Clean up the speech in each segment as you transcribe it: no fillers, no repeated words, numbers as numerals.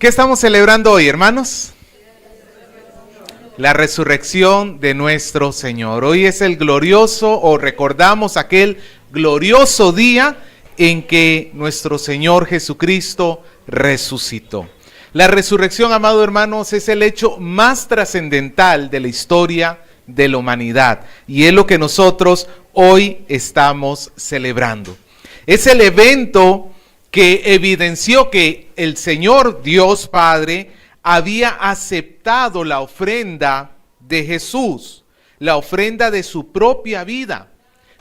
¿Qué estamos celebrando hoy, hermanos? La resurrección de nuestro Señor. Hoy es el glorioso, o recordamos aquel glorioso día en que nuestro Señor Jesucristo resucitó. La resurrección, amados hermanos, es el hecho más trascendental de la historia de la humanidad. Y es lo que nosotros hoy estamos celebrando. Es el evento que evidenció que el Señor Dios Padre había aceptado la ofrenda de Jesús, la ofrenda de su propia vida.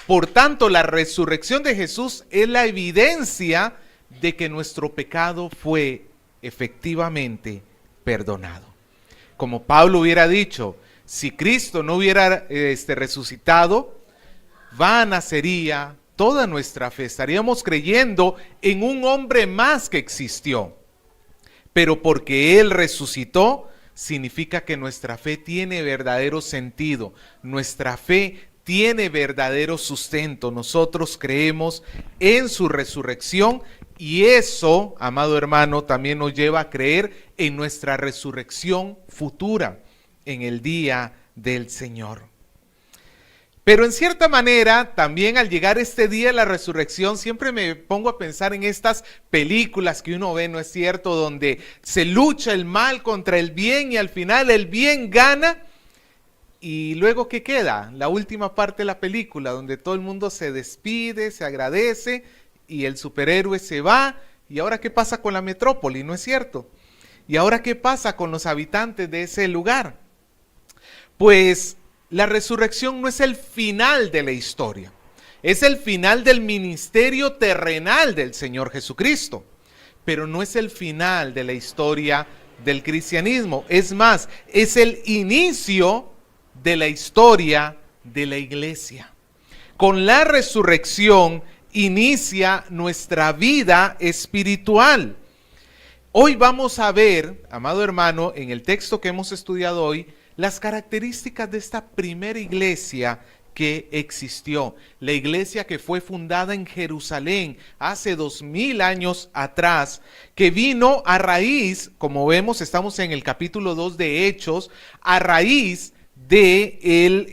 Por tanto, la resurrección de Jesús es la evidencia de que nuestro pecado fue efectivamente perdonado. Como Pablo hubiera dicho, si Cristo no hubiera resucitado, vana sería toda nuestra fe. Estaríamos creyendo en un hombre más que existió. Pero porque Él resucitó, significa que nuestra fe tiene verdadero sentido. Nuestra fe tiene verdadero sustento. Nosotros creemos en su resurrección y eso, amado hermano, también nos lleva a creer en nuestra resurrección futura, en el día del Señor. Pero en cierta manera, también al llegar este día de la resurrección, siempre me pongo a pensar en estas películas que uno ve, ¿no es cierto?, donde se lucha el mal contra el bien y al final el bien gana. Y luego, ¿qué queda? La última parte de la película, donde todo el mundo se despide, se agradece y el superhéroe se va. ¿Y ahora qué pasa con la metrópoli? ¿No es cierto? ¿Y ahora qué pasa con los habitantes de ese lugar? Pues la resurrección no es el final de la historia, es el final del ministerio terrenal del Señor Jesucristo, pero no es el final de la historia del cristianismo. Es más, es el inicio de la historia de la iglesia. Con la resurrección inicia nuestra vida espiritual. Hoy vamos a ver, amado hermano, en el texto que hemos estudiado hoy, las características de esta primera iglesia que existió, la iglesia que fue fundada en Jerusalén hace 2000 años atrás, que vino a raíz, como vemos, estamos en el capítulo 2 de Hechos, a raíz de el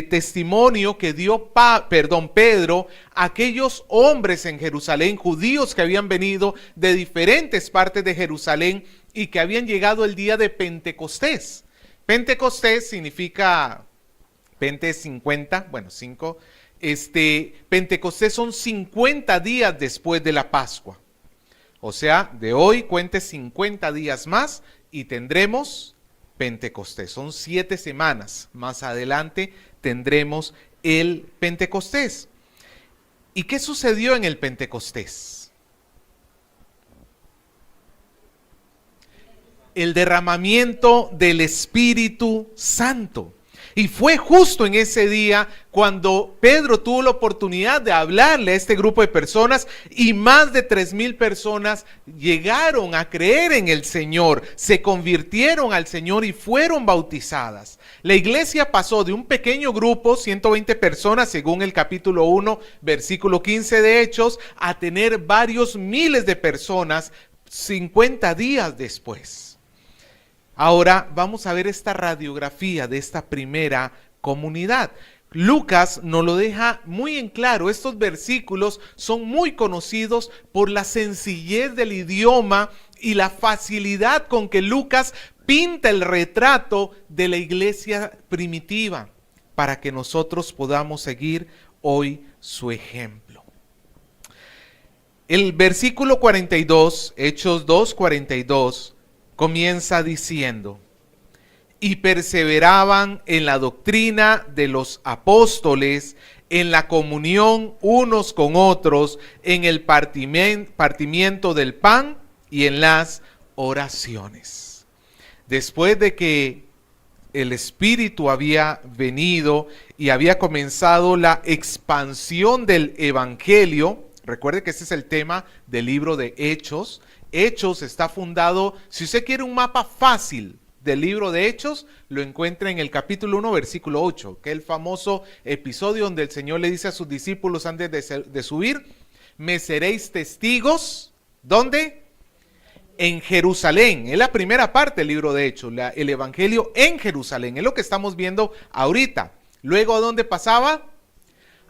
testimonio que dio Pedro a aquellos hombres en Jerusalén, judíos que habían venido de diferentes partes de Jerusalén y que habían llegado el día de Pentecostés. Pentecostés significa, Pente es 50, bueno 5, Pentecostés son 50 días después de la Pascua. O sea, de hoy cuente 50 días más y tendremos Pentecostés. Son 7 semanas. Más adelante tendremos el Pentecostés. ¿Y qué sucedió en el Pentecostés? El derramamiento del Espíritu Santo. Y fue justo en ese día cuando Pedro tuvo la oportunidad de hablarle a este grupo de personas y más de 3000 personas llegaron a creer en el Señor, se convirtieron al Señor y fueron bautizadas. La iglesia pasó de un pequeño grupo, 120 personas según el capítulo 1, versículo 15 de Hechos, a tener varios miles de personas 50 días después. Ahora vamos a ver esta radiografía de esta primera comunidad. Lucas nos lo deja muy en claro. Estos versículos son muy conocidos por la sencillez del idioma y la facilidad con que Lucas pinta el retrato de la iglesia primitiva para que nosotros podamos seguir hoy su ejemplo. El versículo 42, Hechos 2:42, comienza diciendo: y perseveraban en la doctrina de los apóstoles, en la comunión unos con otros, en el partimiento del pan y en las oraciones. Después de que el Espíritu había venido y había comenzado la expansión del Evangelio, recuerde que ese es el tema del libro de Hechos. Hechos está fundado, si usted quiere un mapa fácil del libro de Hechos, lo encuentra en el capítulo 1, versículo 8, que es el famoso episodio donde el Señor le dice a sus discípulos antes de subir: me seréis testigos, ¿dónde? en Jerusalén. Es la primera parte del libro de Hechos, el evangelio en Jerusalén. Es lo que estamos viendo ahorita. Luego, ¿a dónde pasaba?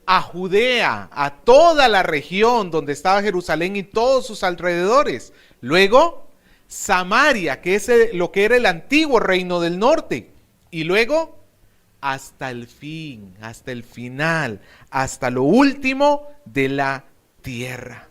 A Judea, a toda la región donde estaba Jerusalén y todos sus alrededores. Luego, Samaria, que es lo que era el antiguo reino del norte. Y luego, hasta el fin, hasta el final, hasta lo último de la tierra.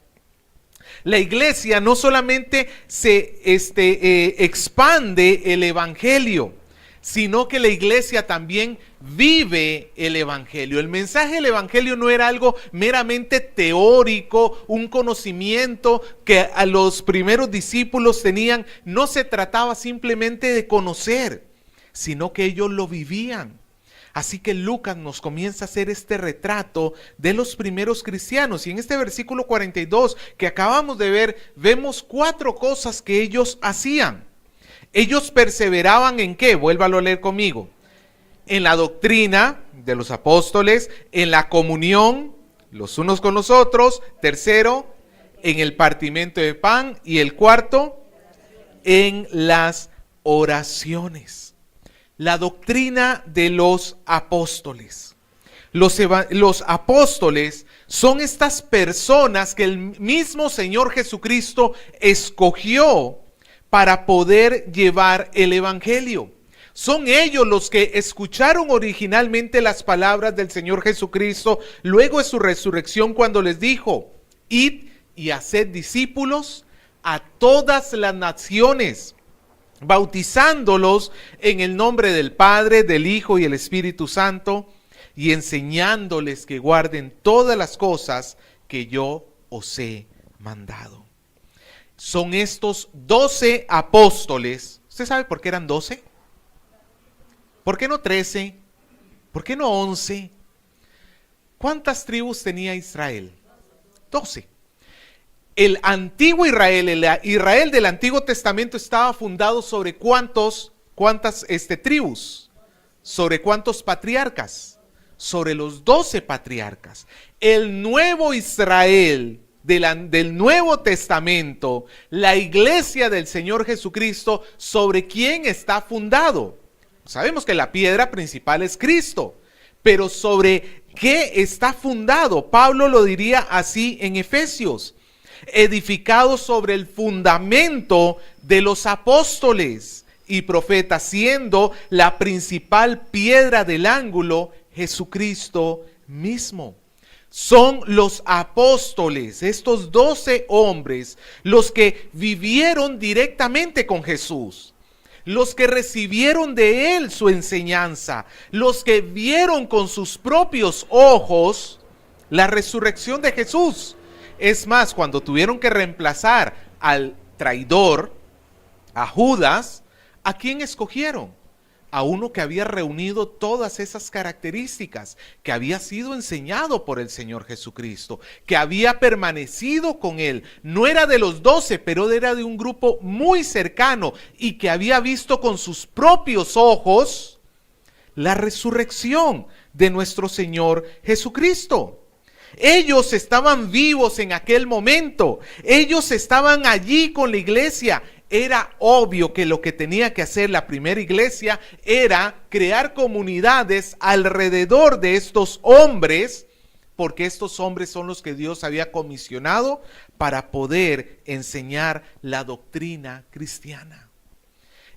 La iglesia no solamente se expande el evangelio, sino que la iglesia también vive el evangelio. El mensaje del evangelio no era algo meramente teórico, un conocimiento que a los primeros discípulos tenían. No se trataba simplemente de conocer, sino que ellos lo vivían. Así que Lucas nos comienza a hacer este retrato de los primeros cristianos. Y en este versículo 42 que acabamos de ver, vemos 4 cosas que ellos hacían. Ellos perseveraban ¿en qué? Vuélvalo a leer conmigo. En la doctrina de los apóstoles, en la comunión los unos con los otros. Tercero, en el partimiento de pan. Y el cuarto, en las oraciones. La doctrina de los apóstoles. Los apóstoles son estas personas que el mismo Señor Jesucristo escogió para poder llevar el evangelio. Son ellos los que escucharon originalmente las palabras del Señor Jesucristo luego de su resurrección, cuando les dijo: id y haced discípulos a todas las naciones, bautizándolos en el nombre del Padre, del Hijo y el Espíritu Santo, y enseñándoles que guarden todas las cosas que yo os he mandado. Son estos 12 apóstoles. ¿Usted sabe por qué eran 12? ¿Por qué no 13? ¿Por qué no 11? ¿Cuántas tribus tenía Israel? 12. El antiguo Israel, el Israel del Antiguo Testamento, estaba fundado sobre cuántas tribus, sobre cuántos patriarcas, sobre los 12 patriarcas. El nuevo Israel del Nuevo Testamento, la iglesia del Señor Jesucristo, ¿sobre quién está fundado? Sabemos que la piedra principal es Cristo, pero ¿sobre qué está fundado? Pablo lo diría así en Efesios: edificado sobre el fundamento de los apóstoles y profetas, siendo la principal piedra del ángulo Jesucristo mismo. Son los apóstoles, estos 12 hombres, los que vivieron directamente con Jesús, los que recibieron de él su enseñanza, los que vieron con sus propios ojos la resurrección de Jesús. Es más, cuando tuvieron que reemplazar al traidor, a Judas, ¿a quién escogieron? A uno que había reunido todas esas características, que había sido enseñado por el Señor Jesucristo, que había permanecido con él. No era de los 12, pero era de un grupo muy cercano y que había visto con sus propios ojos la resurrección de nuestro Señor Jesucristo. Ellos estaban vivos en aquel momento. Ellos estaban allí con la iglesia. Era obvio que lo que tenía que hacer la primera iglesia era crear comunidades alrededor de estos hombres, porque estos hombres son los que Dios había comisionado para poder enseñar la doctrina cristiana.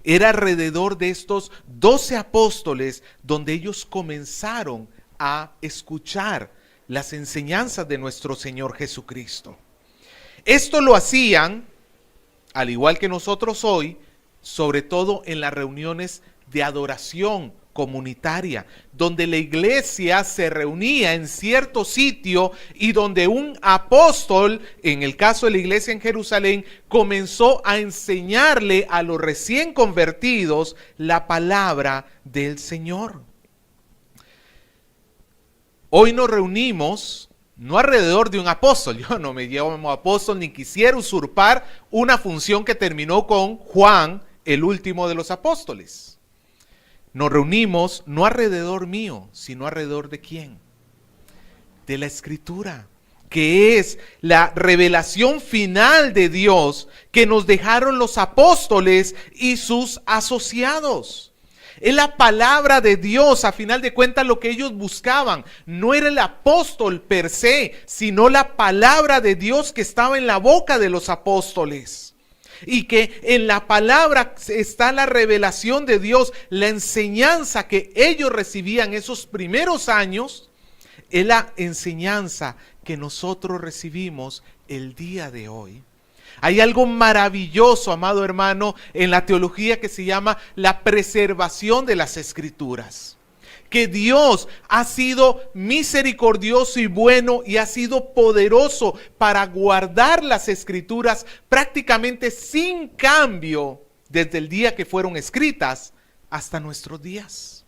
Era alrededor de estos 12 apóstoles donde ellos comenzaron a escuchar las enseñanzas de nuestro Señor Jesucristo. Esto lo hacían, al igual que nosotros hoy, sobre todo en las reuniones de adoración comunitaria, donde la iglesia se reunía en cierto sitio y donde un apóstol, en el caso de la iglesia en Jerusalén, comenzó a enseñarle a los recién convertidos la palabra del Señor. Hoy nos reunimos no alrededor de un apóstol. Yo no me llamo apóstol ni quisiera usurpar una función que terminó con Juan, el último de los apóstoles. Nos reunimos no alrededor mío, sino alrededor de ¿quién? De la Escritura. que es la revelación final de Dios que nos dejaron los apóstoles y sus asociados. Es la palabra de Dios, a final de cuentas lo que ellos buscaban. No era el apóstol per se, sino la palabra de Dios que estaba en la boca de los apóstoles. Y que en la palabra está la revelación de Dios, la enseñanza que ellos recibían esos primeros años, es la enseñanza que nosotros recibimos el día de hoy. Hay algo maravilloso, amado hermano, en la teología que se llama la preservación de las Escrituras. Que Dios ha sido misericordioso y bueno y ha sido poderoso para guardar las Escrituras prácticamente sin cambio desde el día que fueron escritas hasta nuestros días.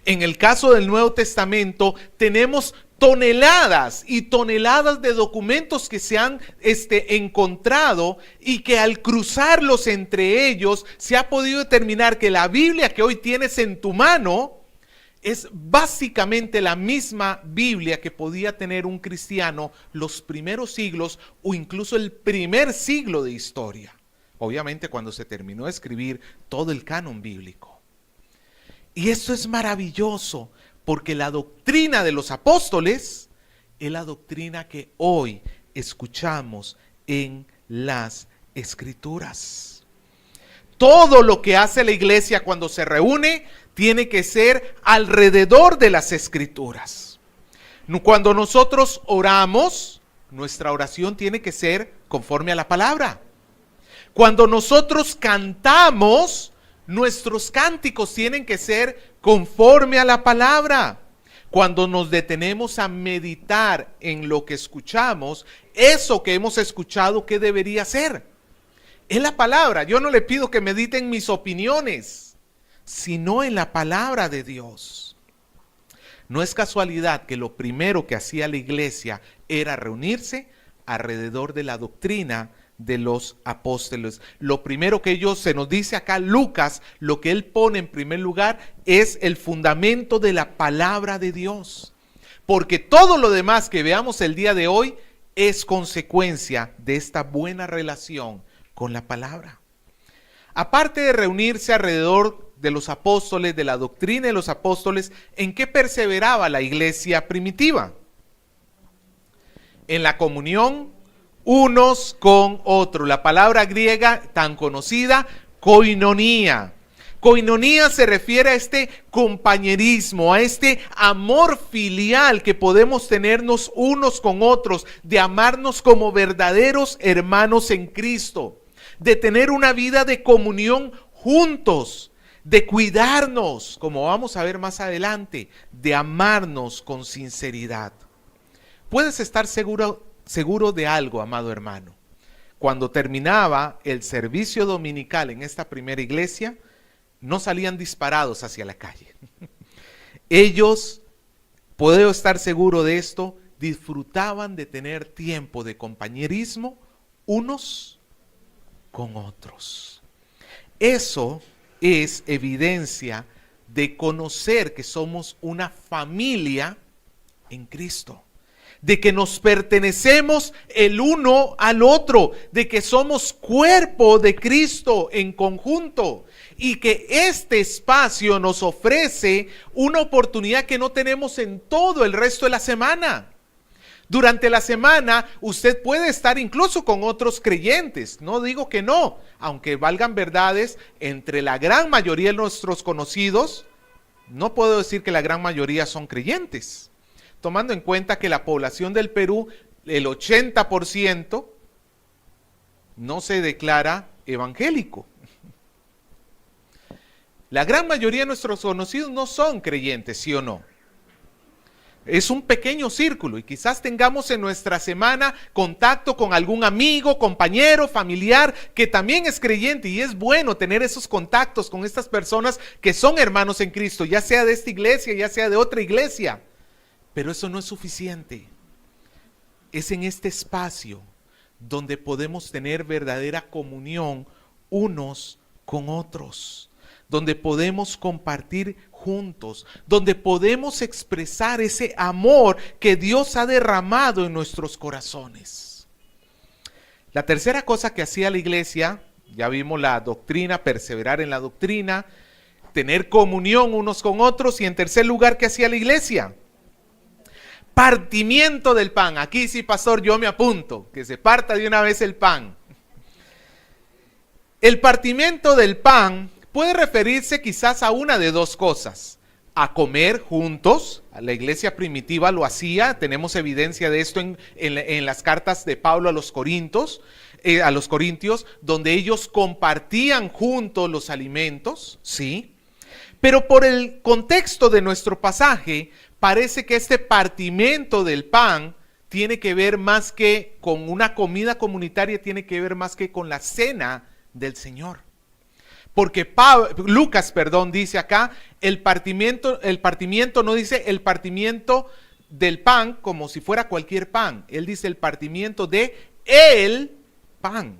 En el caso del Nuevo Testamento tenemos toneladas y toneladas de documentos que se han encontrado y que al cruzarlos entre ellos se ha podido determinar que la Biblia que hoy tienes en tu mano es básicamente la misma Biblia que podía tener un cristiano los primeros siglos o incluso el primer siglo de historia. Obviamente cuando se terminó de escribir todo el canon bíblico. Y esto es maravilloso porque la doctrina de los apóstoles es la doctrina que hoy escuchamos en las Escrituras. Todo lo que hace la iglesia cuando se reúne tiene que ser alrededor de las Escrituras. Cuando nosotros oramos, nuestra oración tiene que ser conforme a la palabra. Cuando nosotros cantamos, nuestros cánticos tienen que ser conforme a la palabra. Cuando nos detenemos a meditar en lo que escuchamos, eso que hemos escuchado, ¿qué debería ser? Es la palabra. Yo no le pido que mediten mis opiniones, sino en la palabra de Dios. No es casualidad que lo primero que hacía la iglesia era reunirse alrededor de la doctrina de los apóstoles. Lo primero que se nos dice acá Lucas, lo que él pone en primer lugar es el fundamento de la palabra de Dios. Porque todo lo demás que veamos el día de hoy es consecuencia de esta buena relación con la palabra. Aparte de reunirse alrededor de los apóstoles, de la doctrina de los apóstoles, ¿en qué perseveraba la iglesia primitiva? En la comunión unos con otros. La palabra griega tan conocida, koinonía. Koinonía se refiere a este compañerismo, a este amor filial que podemos tenernos unos con otros, de amarnos como verdaderos hermanos en Cristo, de tener una vida de comunión juntos, de cuidarnos, como vamos a ver más adelante, de amarnos con sinceridad. Puedes estar seguro de algo, amado hermano. Cuando terminaba el servicio dominical en esta primera iglesia, no salían disparados hacia la calle. Ellos, puedo estar seguro de esto, disfrutaban de tener tiempo de compañerismo unos con otros. Eso es evidencia de conocer que somos una familia en Cristo, de que nos pertenecemos el uno al otro, de que somos cuerpo de Cristo en conjunto y que este espacio nos ofrece una oportunidad que no tenemos en todo el resto de la semana. Durante la semana usted puede estar incluso con otros creyentes, no digo que no, aunque valgan verdades, entre la gran mayoría de nuestros conocidos, no puedo decir que la gran mayoría son creyentes. Tomando en cuenta que la población del Perú, el 80% no se declara evangélico. La gran mayoría de nuestros conocidos no son creyentes, ¿sí o no? Es un pequeño círculo y quizás tengamos en nuestra semana contacto con algún amigo, compañero, familiar que también es creyente, y es bueno tener esos contactos con estas personas que son hermanos en Cristo, ya sea de esta iglesia, ya sea de otra iglesia. Pero eso no es suficiente. Es en este espacio donde podemos tener verdadera comunión unos con otros, donde podemos compartir juntos, donde podemos expresar ese amor que Dios ha derramado en nuestros corazones. La tercera cosa que hacía la iglesia, ya vimos la doctrina, perseverar en la doctrina, tener comunión unos con otros, y en tercer lugar, ¿qué hacía la iglesia? Partimiento del pan. Aquí sí, pastor, yo me apunto, que se parta de una vez el pan. El partimiento del pan puede referirse quizás a una de dos cosas: a comer juntos. La iglesia primitiva lo hacía, tenemos evidencia de esto en las cartas de Pablo a los Corintios, donde ellos compartían juntos los alimentos, ¿sí? Pero por el contexto de nuestro pasaje, parece que este partimiento del pan tiene que ver más que con una comida comunitaria, tiene que ver más que con la cena del Señor. Porque Lucas dice acá, el partimiento no dice el partimiento del pan como si fuera cualquier pan. Él dice el partimiento de el pan,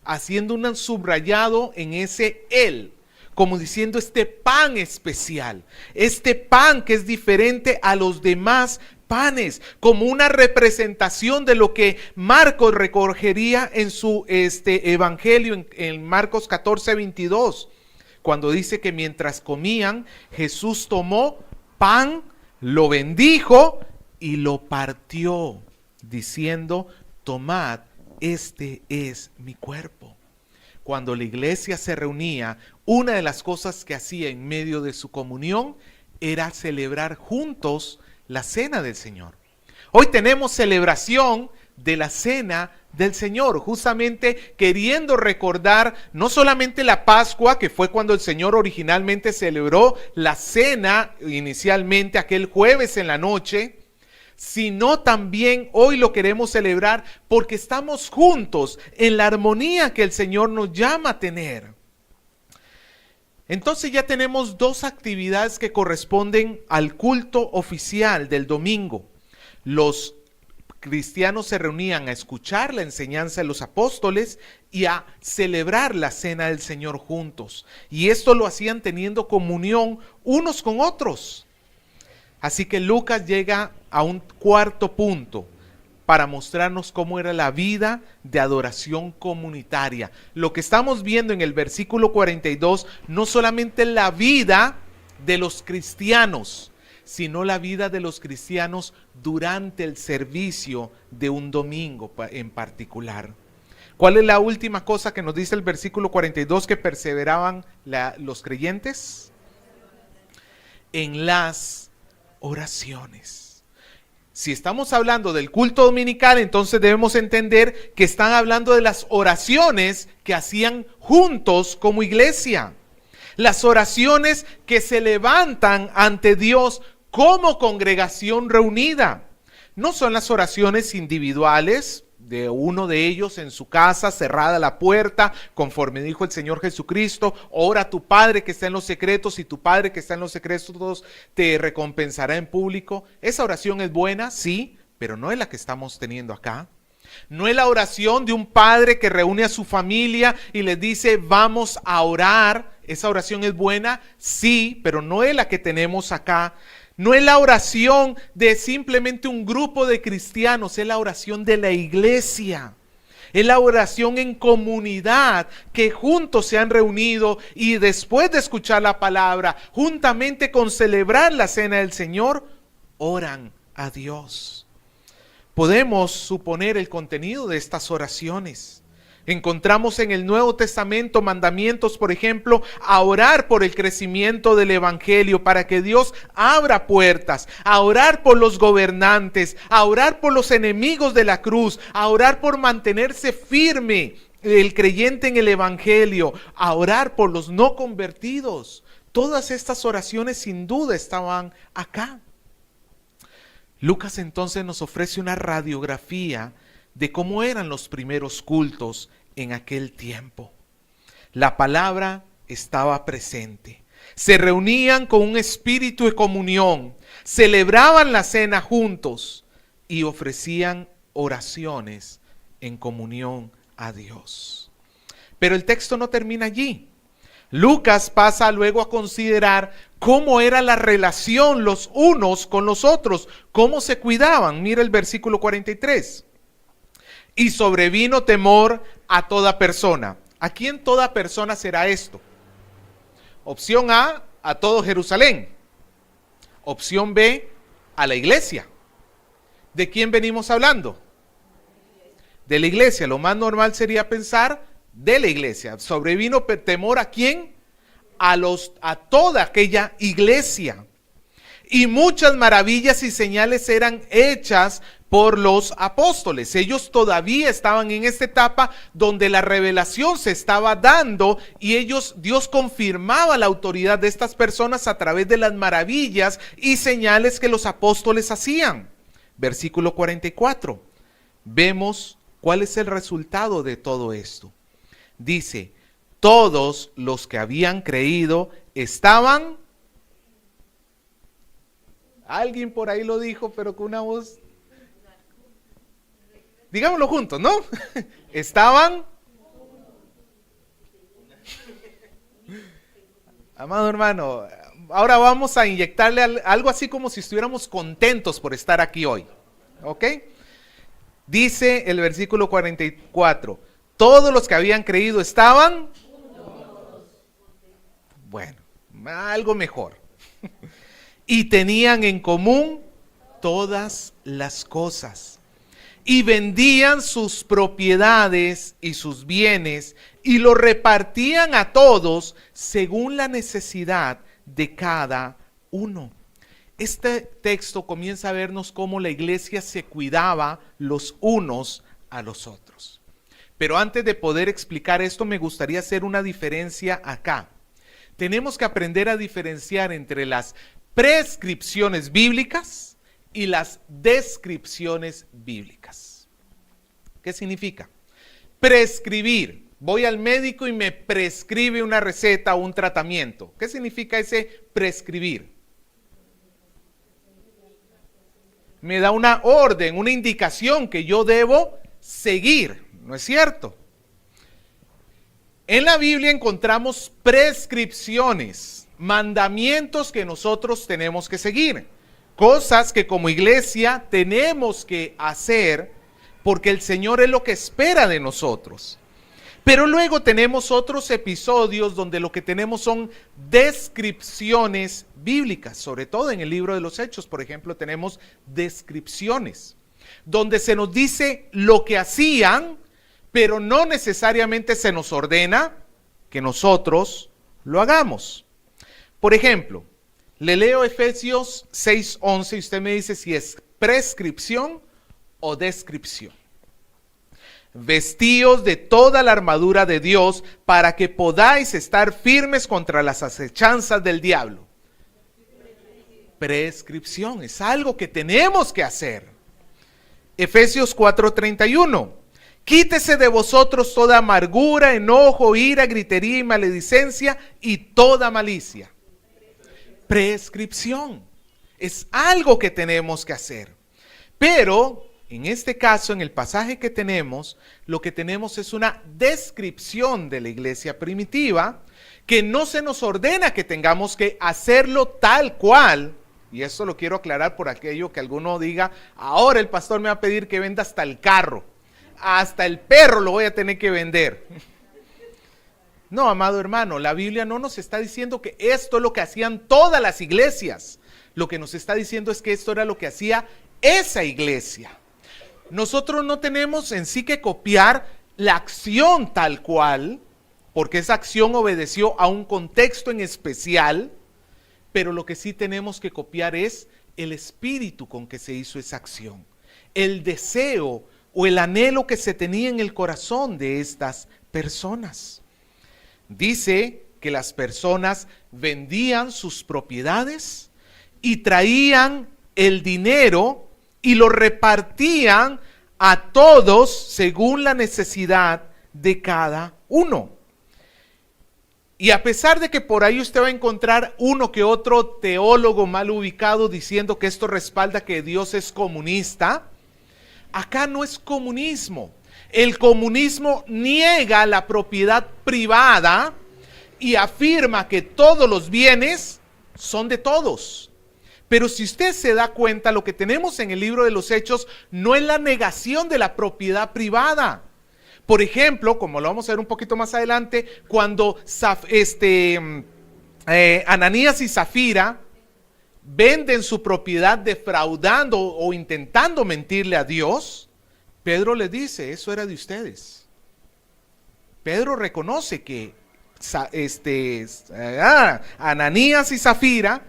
haciendo un subrayado en ese el, como diciendo este pan especial, este pan que es diferente a los demás panes, como una representación de lo que Marcos recogería en su evangelio en Marcos 14:22, cuando dice que mientras comían, Jesús tomó pan, lo bendijo y lo partió, diciendo: tomad, este es mi cuerpo. Cuando la iglesia se reunía, una de las cosas que hacía en medio de su comunión era celebrar juntos la cena del Señor. Hoy tenemos celebración de la cena del Señor, justamente queriendo recordar no solamente la Pascua, que fue cuando el Señor originalmente celebró la cena, inicialmente aquel jueves en la noche, sino también hoy lo queremos celebrar porque estamos juntos en la armonía que el Señor nos llama a tener. Entonces ya tenemos dos actividades que corresponden al culto oficial del domingo. Los cristianos se reunían a escuchar la enseñanza de los apóstoles y a celebrar la cena del Señor juntos. Y esto lo hacían teniendo comunión unos con otros. Así que Lucas llega a un cuarto punto para mostrarnos cómo era la vida de adoración comunitaria. Lo que estamos viendo en el versículo 42, no solamente la vida de los cristianos, sino la vida de los cristianos durante el servicio de un domingo en particular. ¿Cuál es la última cosa que nos dice el versículo 42 que perseveraban los creyentes? En las oraciones. Si estamos hablando del culto dominical, entonces debemos entender que están hablando de las oraciones que hacían juntos como iglesia. Las oraciones que se levantan ante Dios como congregación reunida. No son las oraciones individuales de uno de ellos en su casa, cerrada la puerta, conforme dijo el Señor Jesucristo: ora a tu Padre que está en los secretos, y tu Padre que está en los secretos te recompensará en público. Esa oración es buena, sí, pero no es la que estamos teniendo acá. No es la oración de un padre que reúne a su familia y les dice: vamos a orar. Esa oración es buena, sí, pero no es la que tenemos acá. No es la oración de simplemente un grupo de cristianos, es la oración de la iglesia. Es la oración en comunidad, que juntos se han reunido y después de escuchar la palabra, juntamente con celebrar la cena del Señor, oran a Dios. Podemos suponer el contenido de estas oraciones. Encontramos en el Nuevo Testamento mandamientos, por ejemplo, a orar por el crecimiento del Evangelio, para que Dios abra puertas, a orar por los gobernantes, a orar por los enemigos de la cruz, a orar por mantenerse firme el creyente en el Evangelio, a orar por los no convertidos. Todas estas oraciones sin duda estaban acá. Lucas entonces nos ofrece una radiografía de cómo eran los primeros cultos en aquel tiempo. La palabra estaba presente. Se reunían con un espíritu de comunión, celebraban la cena juntos y ofrecían oraciones en comunión a Dios. Pero el texto no termina allí. Lucas pasa luego a considerar cómo era la relación los unos con los otros, cómo se cuidaban. Mira el versículo 43. Y sobrevino temor a toda persona. ¿A quién toda persona será esto? Opción A todo Jerusalén. Opción B, a la iglesia. ¿De quién venimos hablando? De la iglesia. Lo más normal sería pensar de la iglesia. Sobrevino temor ¿a quién? A toda aquella iglesia. Y muchas maravillas y señales eran hechas por los apóstoles. Ellos todavía estaban en esta etapa donde la revelación se estaba dando y Dios confirmaba la autoridad de estas personas a través de las maravillas y señales que los apóstoles hacían. Versículo 44. Vemos cuál es el resultado de todo esto. Dice, todos los que habían creído estaban... Alguien por ahí lo dijo, pero con una voz... Digámoslo juntos, ¿no? Estaban... Amado hermano, ahora vamos a inyectarle algo así como si estuviéramos contentos por estar aquí hoy. ¿Ok? Dice el versículo 44. Todos los que habían creído estaban... Bueno, algo mejor. Y tenían en común todas las cosas. Y vendían sus propiedades y sus bienes y lo repartían a todos según la necesidad de cada uno. Este texto comienza a vernos cómo la iglesia se cuidaba los unos a los otros. Pero antes de poder explicar esto, me gustaría hacer una diferencia acá. Tenemos que aprender a diferenciar entre las prescripciones bíblicas y las descripciones bíblicas. ¿Qué significa? Prescribir. Voy al médico y me prescribe una receta o un tratamiento. ¿Qué significa ese prescribir? Me da una orden, una indicación que yo debo seguir, ¿no es cierto? En la Biblia encontramos prescripciones, mandamientos que nosotros tenemos que seguir, cosas que como iglesia tenemos que hacer porque el Señor es lo que espera de nosotros. Pero luego tenemos otros episodios donde lo que tenemos son descripciones bíblicas, sobre todo en el libro de los Hechos, por ejemplo, tenemos descripciones, donde se nos dice lo que hacían, pero no necesariamente se nos ordena que nosotros lo hagamos. Por ejemplo, le leo Efesios 6:11 y usted me dice si es prescripción o descripción. Vestíos de toda la armadura de Dios para que podáis estar firmes contra las acechanzas del diablo. Prescripción, es algo que tenemos que hacer. Efesios 4:31. Quítese de vosotros toda amargura, enojo, ira, gritería y maledicencia y toda malicia. Prescripción, es algo que tenemos que hacer. Pero en este caso, en el pasaje que tenemos, lo que tenemos es una descripción de la iglesia primitiva que no se nos ordena que tengamos que hacerlo tal cual. Y esto lo quiero aclarar por aquello que alguno diga, ahora el pastor me va a pedir que venda hasta el carro, hasta el perro lo voy a tener que vender. No, amado hermano, la Biblia no nos está diciendo que esto es lo que hacían todas las iglesias. Lo que nos está diciendo es que esto era lo que hacía esa iglesia. Nosotros no tenemos en sí que copiar la acción tal cual, porque esa acción obedeció a un contexto en especial, pero lo que sí tenemos que copiar es el espíritu con que se hizo esa acción, el deseo o el anhelo que se tenía en el corazón de estas personas. Dice que las personas vendían sus propiedades y traían el dinero y lo repartían a todos según la necesidad de cada uno. Y a pesar de que por ahí usted va a encontrar uno que otro teólogo mal ubicado diciendo que esto respalda que Dios es comunista, acá no es comunismo. El comunismo niega la propiedad privada y afirma que todos los bienes son de todos. Pero si usted se da cuenta, lo que tenemos en el libro de los Hechos no es la negación de la propiedad privada. Por ejemplo, como lo vamos a ver un poquito más adelante, cuando Ananías y Zafira venden su propiedad defraudando o intentando mentirle a Dios, Pedro les dice, eso era de ustedes. Pedro reconoce que Ananías y Zafira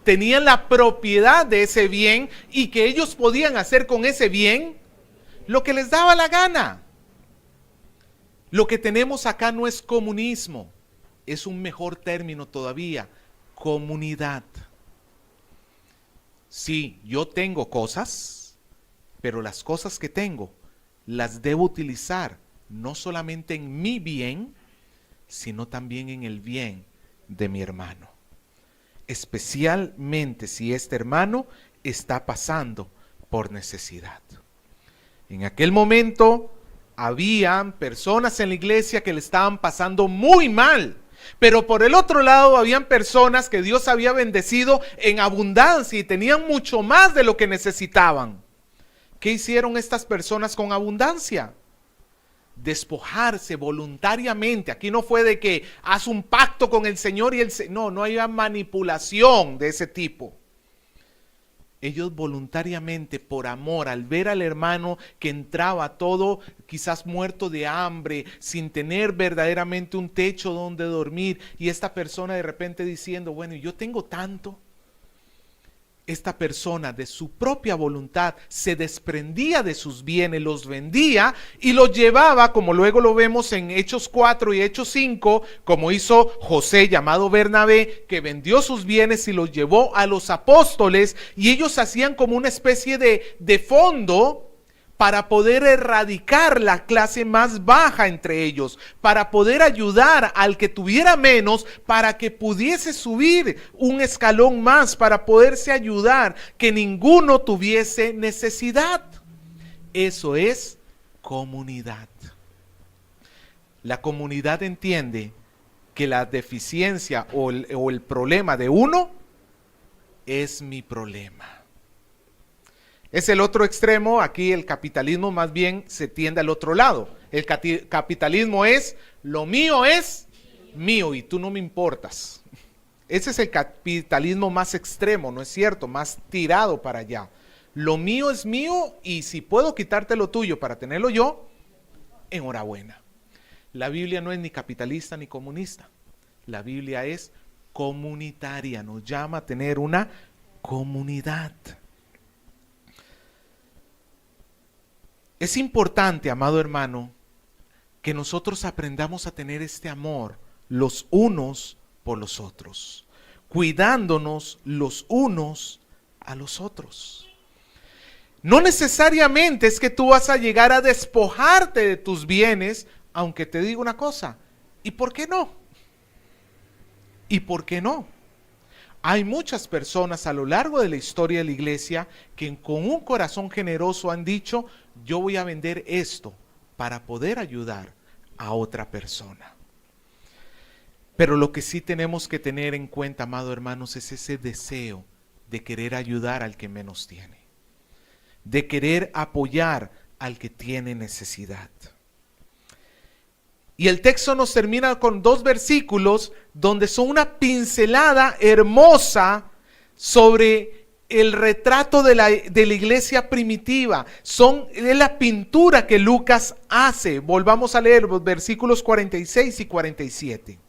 tenían la propiedad de ese bien y que ellos podían hacer con ese bien lo que les daba la gana. Lo que tenemos acá no es comunismo, es un mejor término todavía, comunidad. Sí, yo tengo cosas, pero las cosas que tengo las debo utilizar no solamente en mi bien, sino también en el bien de mi hermano. Especialmente si este hermano está pasando por necesidad. En aquel momento habían personas en la iglesia que le estaban pasando muy mal, pero por el otro lado habían personas que Dios había bendecido en abundancia y tenían mucho más de lo que necesitaban. ¿Qué hicieron estas personas con abundancia? Despojarse voluntariamente. Aquí no fue de que haz un pacto con el Señor y no había manipulación de ese tipo. Ellos voluntariamente, por amor, al ver al hermano que entraba todo quizás muerto de hambre, sin tener verdaderamente un techo donde dormir, y esta persona de repente diciendo, bueno, yo tengo tanto. Esta persona de su propia voluntad se desprendía de sus bienes, los vendía y los llevaba, como luego lo vemos en Hechos 4 y Hechos 5, como hizo José llamado Bernabé, que vendió sus bienes y los llevó a los apóstoles, y ellos hacían como una especie de fondo para poder erradicar la clase más baja entre ellos, para poder ayudar al que tuviera menos, para que pudiese subir un escalón más, para poderse ayudar, que ninguno tuviese necesidad. Eso es comunidad. La comunidad entiende que la deficiencia o el problema de uno es mi problema. Es el otro extremo. Aquí el capitalismo más bien se tiende al otro lado. El capitalismo es, lo mío es mío y tú no me importas. Ese es el capitalismo más extremo, ¿no es cierto? Más tirado para allá. Lo mío es mío y si puedo quitarte lo tuyo para tenerlo yo, enhorabuena. La Biblia no es ni capitalista ni comunista. La Biblia es comunitaria, nos llama a tener una comunidad. Es importante, amado hermano, que nosotros aprendamos a tener este amor los unos por los otros, cuidándonos los unos a los otros. No necesariamente es que tú vas a llegar a despojarte de tus bienes, aunque te digo una cosa, ¿y por qué no? ¿Y por qué no? Hay muchas personas a lo largo de la historia de la iglesia que con un corazón generoso han dicho, yo voy a vender esto para poder ayudar a otra persona. Pero lo que sí tenemos que tener en cuenta, amado hermanos, es ese deseo de querer ayudar al que menos tiene, de querer apoyar al que tiene necesidad. Y el texto nos termina con 2 versículos donde son una pincelada hermosa sobre el retrato de la iglesia primitiva. Es la pintura que Lucas hace. Volvamos a leer los versículos 46 y 47.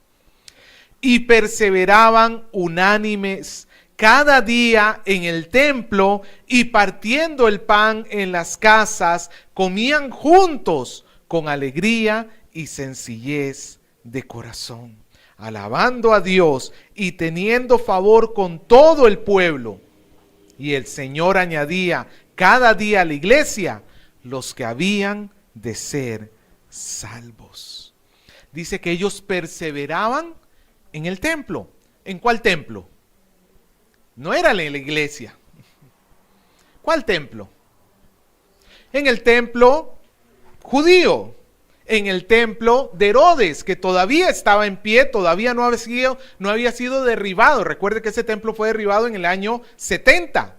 Y perseveraban unánimes cada día en el templo y partiendo el pan en las casas, comían juntos con alegría y sencillez de corazón, alabando a Dios y teniendo favor con todo el pueblo. Y el Señor añadía cada día a la iglesia los que habían de ser salvos. Dice que ellos perseveraban en el templo. ¿En cuál templo? No era en la iglesia. ¿Cuál templo? En el templo judío. en el templo de Herodes, que todavía estaba en pie, todavía no había sido derribado. Recuerde que ese templo fue derribado en el año 70.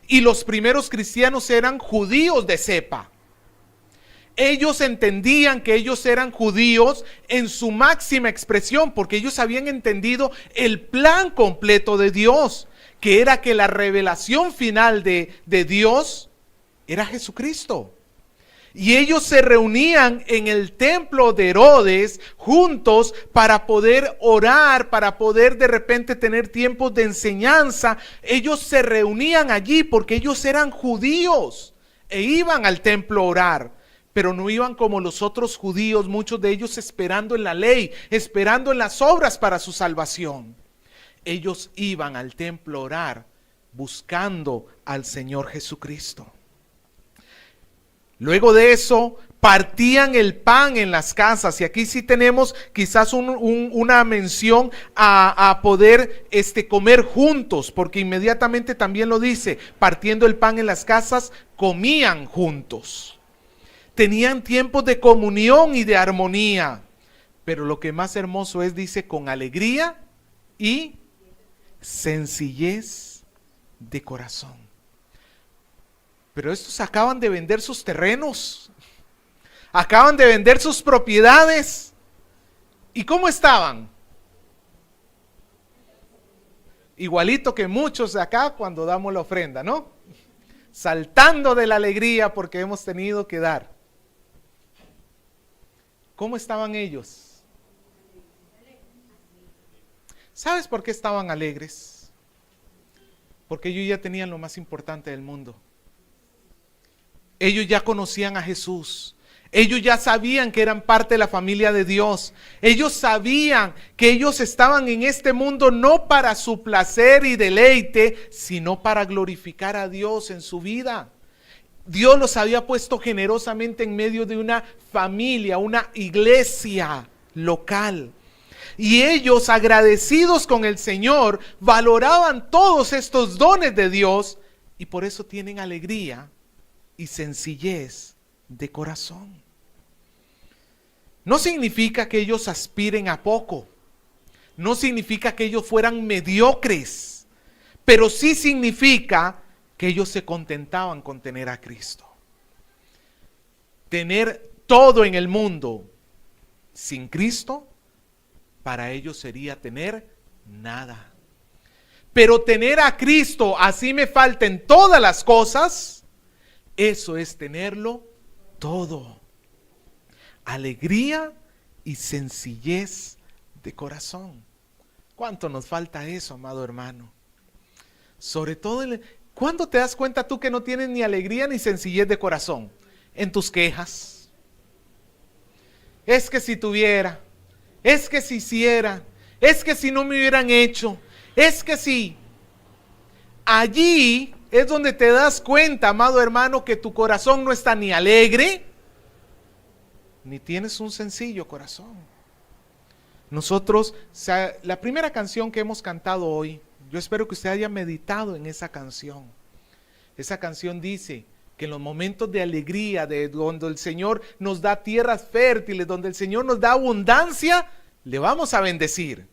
Y los primeros cristianos eran judíos de cepa. Ellos entendían que ellos eran judíos en su máxima expresión, porque ellos habían entendido el plan completo de Dios, que era que la revelación final de Dios era Jesucristo. Y ellos se reunían en el templo de Herodes juntos para poder orar, para poder de repente tener tiempos de enseñanza. Ellos se reunían allí porque ellos eran judíos e iban al templo a orar. Pero no iban como los otros judíos, muchos de ellos esperando en la ley, esperando en las obras para su salvación. Ellos iban al templo a orar, buscando al Señor Jesucristo. Luego de eso, partían el pan en las casas. Y aquí sí tenemos quizás una mención a poder comer juntos, porque inmediatamente también lo dice, partiendo el pan en las casas, comían juntos. Tenían tiempos de comunión y de armonía. Pero lo que más hermoso es, dice, con alegría y sencillez de corazón. Pero estos acaban de vender sus terrenos, acaban de vender sus propiedades. ¿Y cómo estaban? Igualito que muchos de acá cuando damos la ofrenda, ¿no? Saltando de la alegría porque hemos tenido que dar. ¿Cómo estaban ellos? ¿Sabes por qué estaban alegres? Porque ellos ya tenían lo más importante del mundo. Ellos ya conocían a Jesús. Ellos ya sabían que eran parte de la familia de Dios. Ellos sabían que ellos estaban en este mundo no para su placer y deleite, sino para glorificar a Dios en su vida. Dios los había puesto generosamente en medio de una familia, una iglesia local. Y ellos, agradecidos con el Señor, valoraban todos estos dones de Dios y por eso tienen alegría y sencillez de corazón. No significa que ellos aspiren a poco, no significa que ellos fueran mediocres, pero sí significa que ellos se contentaban con tener a Cristo. Tener todo en el mundo sin Cristo, para ellos sería tener nada. Pero tener a Cristo, así me falten todas las cosas, eso es tenerlo todo. Alegría y sencillez de corazón. ¿Cuánto nos falta eso, amado hermano? Sobre todo, ¿cuándo te das cuenta tú que no tienes ni alegría ni sencillez de corazón? En tus quejas. Es que si tuviera, es que si hiciera, es que si no me hubieran hecho, es que si. Allí es donde te das cuenta, amado hermano, que tu corazón no está ni alegre, ni tienes un sencillo corazón. Nosotros, la primera canción que hemos cantado hoy, yo espero que usted haya meditado en esa canción. Esa canción dice que en los momentos de alegría, de donde el Señor nos da tierras fértiles, donde el Señor nos da abundancia, le vamos a bendecir.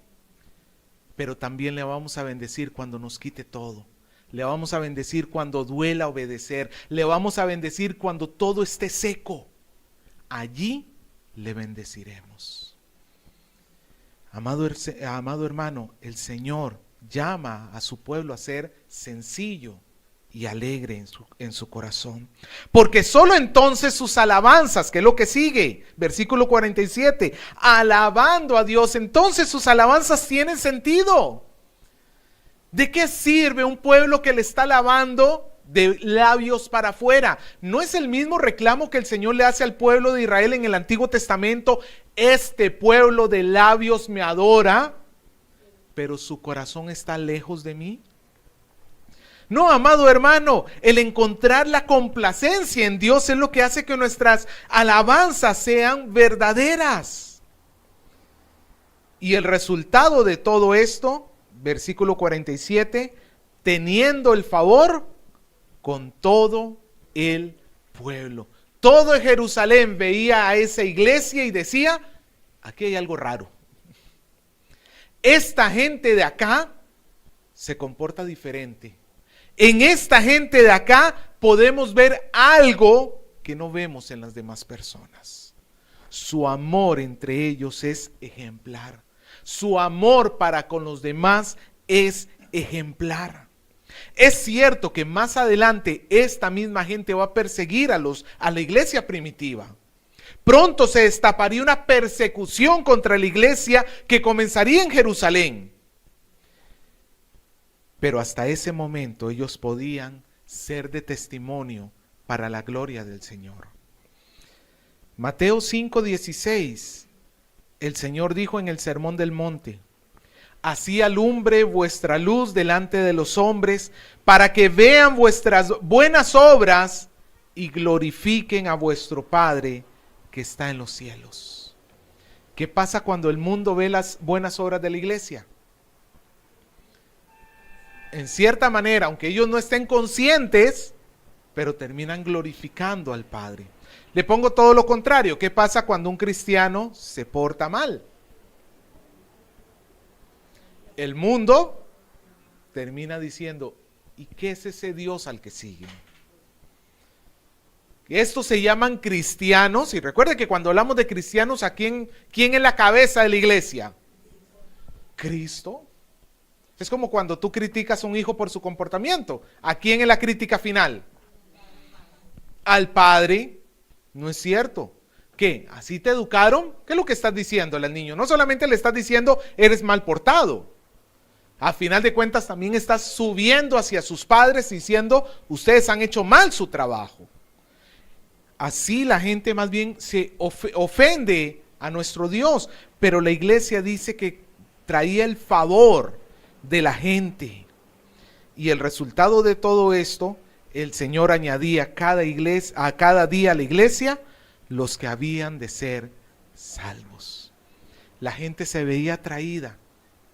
Pero también le vamos a bendecir cuando nos quite todo. Le vamos a bendecir cuando duela obedecer. Le vamos a bendecir cuando todo esté seco. Allí le bendeciremos. Amado hermano, el Señor llama a su pueblo a ser sencillo y alegre en su corazón. Porque solo entonces sus alabanzas, que es lo que sigue, versículo 47, alabando a Dios, entonces sus alabanzas tienen sentido. ¿De qué sirve un pueblo que le está alabando de labios para afuera? ¿No es el mismo reclamo que el Señor le hace al pueblo de Israel en el Antiguo Testamento? Este pueblo de labios me adora, pero su corazón está lejos de mí. No, amado hermano, el encontrar la complacencia en Dios es lo que hace que nuestras alabanzas sean verdaderas. Y el resultado de todo esto, versículo 47, teniendo el favor con todo el pueblo. todo Jerusalén veía a esa iglesia y decía, aquí hay algo raro. Esta gente de acá se comporta diferente. En esta gente de acá podemos ver algo que no vemos en las demás personas. Su amor entre ellos es ejemplar. Su amor para con los demás es ejemplar. Es cierto que más adelante esta misma gente va a perseguir a la iglesia primitiva. Pronto se destaparía una persecución contra la iglesia que comenzaría en Jerusalén. Pero hasta ese momento ellos podían ser de testimonio para la gloria del Señor. Mateo 5:16, el Señor dijo en el Sermón del Monte, así alumbre vuestra luz delante de los hombres, para que vean vuestras buenas obras y glorifiquen a vuestro Padre que está en los cielos. ¿Qué pasa cuando el mundo ve las buenas obras de la iglesia? En cierta manera, aunque ellos no estén conscientes, pero terminan glorificando al Padre. Le pongo todo lo contrario. ¿Qué pasa cuando un cristiano se porta mal? El mundo termina diciendo, ¿y qué es ese Dios al que siguen? Estos se llaman cristianos, y recuerde que cuando hablamos de cristianos, ¿a quién es la cabeza de la iglesia? Cristo. Es como cuando tú criticas a un hijo por su comportamiento. ¿A quién es la crítica final? Al padre. No es cierto. ¿Qué? ¿Así te educaron? ¿Qué es lo que estás diciéndole al niño? No solamente le estás diciendo, eres mal portado. A final de cuentas también estás subiendo hacia sus padres diciendo, ustedes han hecho mal su trabajo. Así la gente más bien se ofende a nuestro Dios. Pero la iglesia dice que traía el favor de la gente. Y el resultado de todo esto, el Señor añadía a cada día a la iglesia los que habían de ser salvos. La gente se veía atraída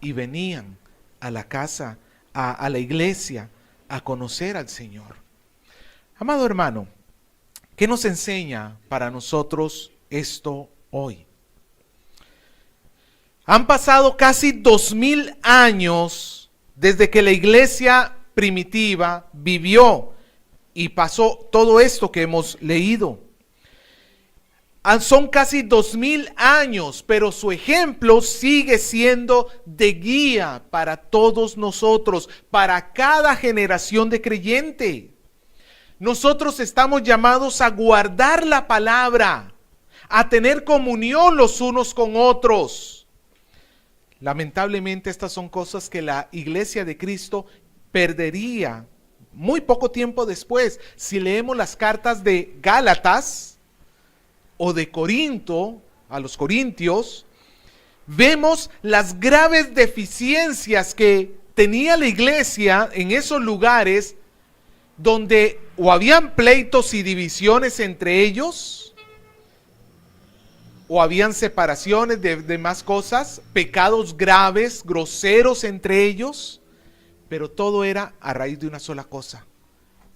y venían a la casa, a la iglesia, a conocer al Señor. Amado hermano, ¿qué nos enseña para nosotros esto hoy? Han pasado casi 2000 años desde que la iglesia primitiva vivió y pasó todo esto que hemos leído. Son casi 2000 años, pero su ejemplo sigue siendo de guía para todos nosotros, para cada generación de creyente. Nosotros estamos llamados a guardar la palabra, a tener comunión los unos con otros. Lamentablemente estas son cosas que la iglesia de Cristo perdería muy poco tiempo después. Si leemos las cartas de Gálatas o de Corinto, a los corintios, vemos las graves deficiencias que tenía la iglesia en esos lugares donde o habían pleitos y divisiones entre ellos, o habían separaciones de demás cosas, pecados graves, groseros entre ellos, pero todo era a raíz de una sola cosa: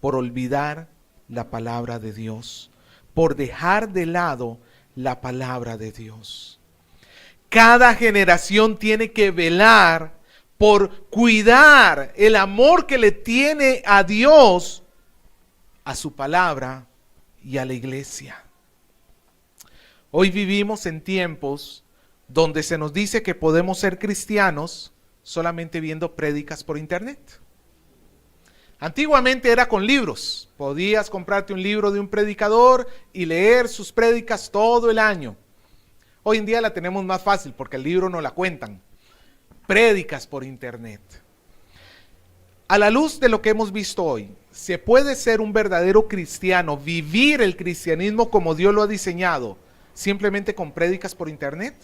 por olvidar la palabra de Dios, por dejar de lado la palabra de Dios. Cada generación tiene que velar por cuidar el amor que le tiene a Dios, a su palabra y a la iglesia. Hoy vivimos en tiempos donde se nos dice que podemos ser cristianos solamente viendo prédicas por internet. Antiguamente era con libros. Podías comprarte un libro de un predicador y leer sus prédicas todo el año. Hoy en día la tenemos más fácil porque el libro no la cuentan. Prédicas por internet. A la luz de lo que hemos visto hoy, ¿se puede ser un verdadero cristiano, vivir el cristianismo como Dios lo ha diseñado, simplemente con prédicas por internet?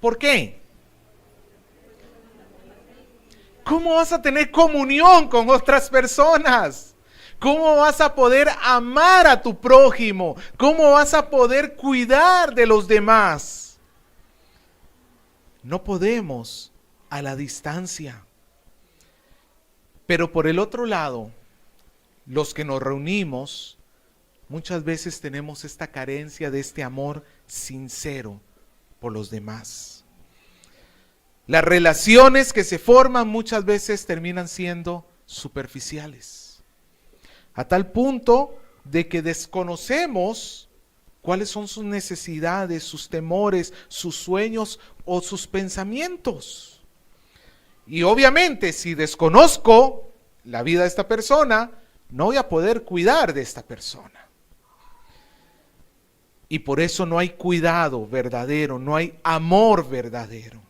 ¿Por qué? ¿Cómo vas a tener comunión con otras personas? ¿Cómo vas a poder amar a tu prójimo? ¿Cómo vas a poder cuidar de los demás? No podemos a la distancia. Pero por el otro lado, los que nos reunimos, muchas veces tenemos esta carencia de este amor sincero por los demás. Las relaciones que se forman muchas veces terminan siendo superficiales, a tal punto de que desconocemos cuáles son sus necesidades, sus temores, sus sueños o sus pensamientos. Y obviamente, si desconozco la vida de esta persona, no voy a poder cuidar de esta persona. Y por eso no hay cuidado verdadero, no hay amor verdadero.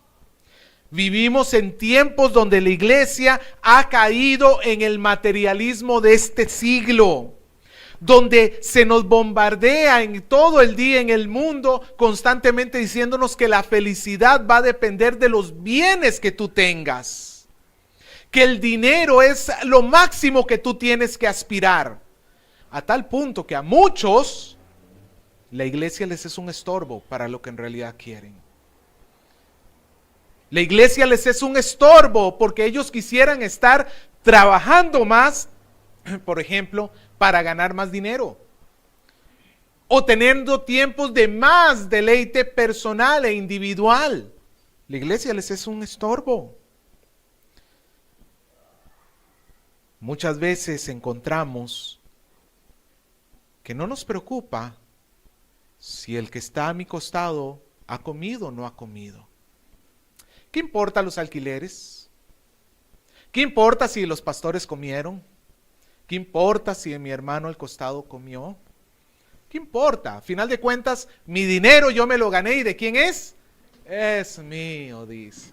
Vivimos en tiempos donde la iglesia ha caído en el materialismo de este siglo, donde se nos bombardea en todo el día en el mundo constantemente diciéndonos que la felicidad va a depender de los bienes que tú tengas, que el dinero es lo máximo que tú tienes que aspirar, a tal punto que a muchos la iglesia les es un estorbo para lo que en realidad quieren. La iglesia les es un estorbo porque ellos quisieran estar trabajando más, por ejemplo, para ganar más dinero, o teniendo tiempos de más deleite personal e individual. La iglesia les es un estorbo. Muchas veces encontramos que no nos preocupa si el que está a mi costado ha comido o no ha comido. ¿Qué importa los alquileres? ¿Qué importa si los pastores comieron? ¿Qué importa si mi hermano al costado comió? ¿Qué importa? A final de cuentas, mi dinero yo me lo gané. ¿Y de quién es? Es mío, dice.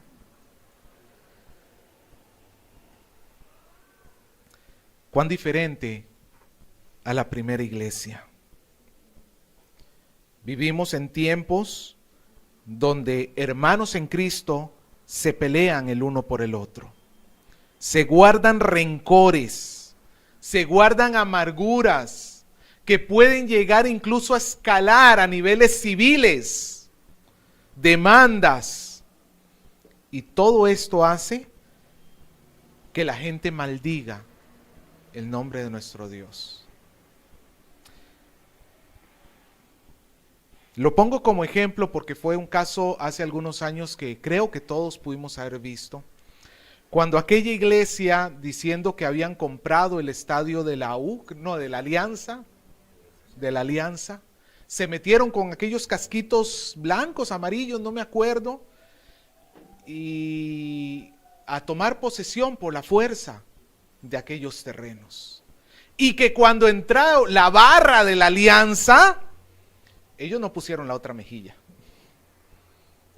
Cuán diferente a la primera iglesia. Vivimos en tiempos donde hermanos en Cristo se pelean el uno por el otro. Se guardan rencores, se guardan amarguras que pueden llegar incluso a escalar a niveles civiles, demandas. Y todo esto hace que la gente maldiga el nombre de nuestro Dios. Lo pongo como ejemplo porque fue un caso hace algunos años que creo que todos pudimos haber visto. Cuando aquella iglesia, diciendo que habían comprado el estadio de la Alianza, se metieron con aquellos casquitos blancos, amarillos, no me acuerdo, y a tomar posesión por la fuerza de aquellos terrenos. Y que cuando entró la barra de la Alianza, ellos no pusieron la otra mejilla.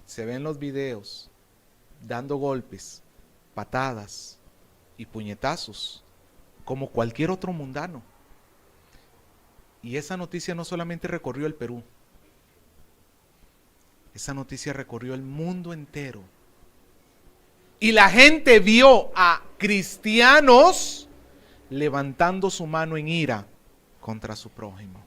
Se ven los videos dando golpes, patadas y puñetazos como cualquier otro mundano. Y esa noticia no solamente recorrió el Perú, esa noticia recorrió el mundo entero. Y la gente vio a cristianos levantando su mano en ira contra su prójimo.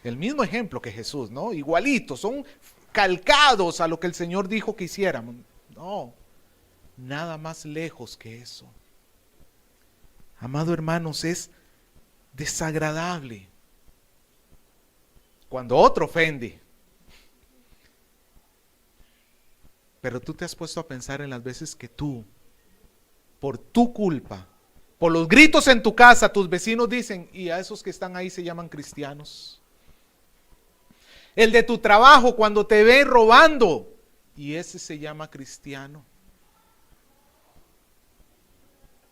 El mismo ejemplo que Jesús, ¿no? Igualitos, son calcados a lo que el Señor dijo que hiciéramos. No, nada más lejos que eso. Amado hermanos, es desagradable cuando otro ofende. Pero tú te has puesto a pensar en las veces que tú, por tu culpa, por los gritos en tu casa, tus vecinos dicen, y a esos que están ahí se llaman cristianos. El de tu trabajo cuando te ve robando, y ese se llama cristiano.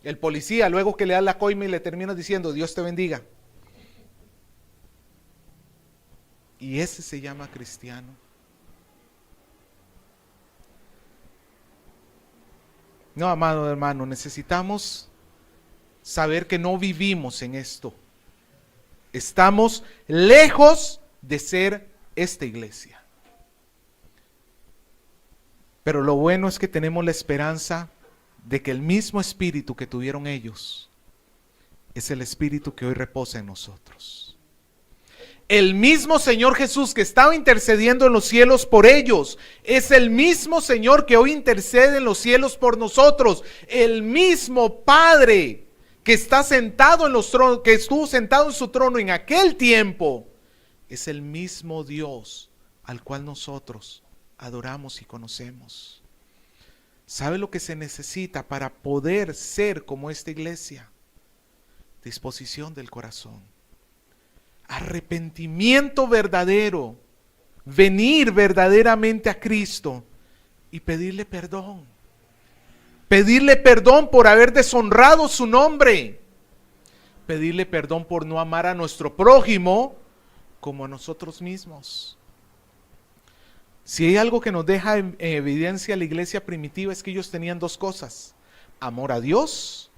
El policía luego que le da la coima y le termina diciendo, Dios te bendiga. Y ese se llama cristiano. No, amado hermano, necesitamos saber que no vivimos en esto. Estamos lejos de ser esta iglesia. Pero lo bueno es que tenemos la esperanza de que el mismo espíritu que tuvieron ellos es el espíritu que hoy reposa en nosotros. El mismo Señor Jesús que estaba intercediendo en los cielos por ellos, es el mismo Señor que hoy intercede en los cielos por nosotros. El mismo Padre que está sentado en los tronos, que estuvo sentado en su trono en aquel tiempo, es el mismo Dios al cual nosotros adoramos y conocemos. ¿Sabe lo que se necesita para poder ser como esta iglesia? Disposición del corazón, arrepentimiento verdadero, venir verdaderamente a Cristo y pedirle perdón. Pedirle perdón por haber deshonrado su nombre. Pedirle perdón por no amar a nuestro prójimo como a nosotros mismos. Si hay algo que nos deja en evidencia la iglesia primitiva, es que ellos tenían dos cosas: amor a Dios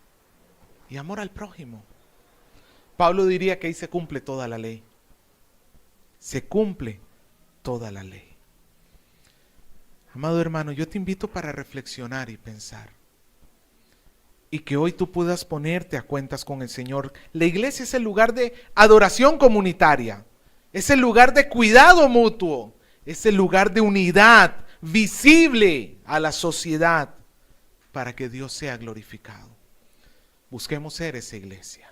y amor al prójimo. Pablo diría que ahí se cumple toda la ley. Se cumple toda la ley. Amado hermano, yo te invito para reflexionar y pensar. Y que hoy tú puedas ponerte a cuentas con el Señor. La iglesia es el lugar de adoración comunitaria. Es el lugar de cuidado mutuo. Es el lugar de unidad visible a la sociedad para que Dios sea glorificado. Busquemos ser esa iglesia.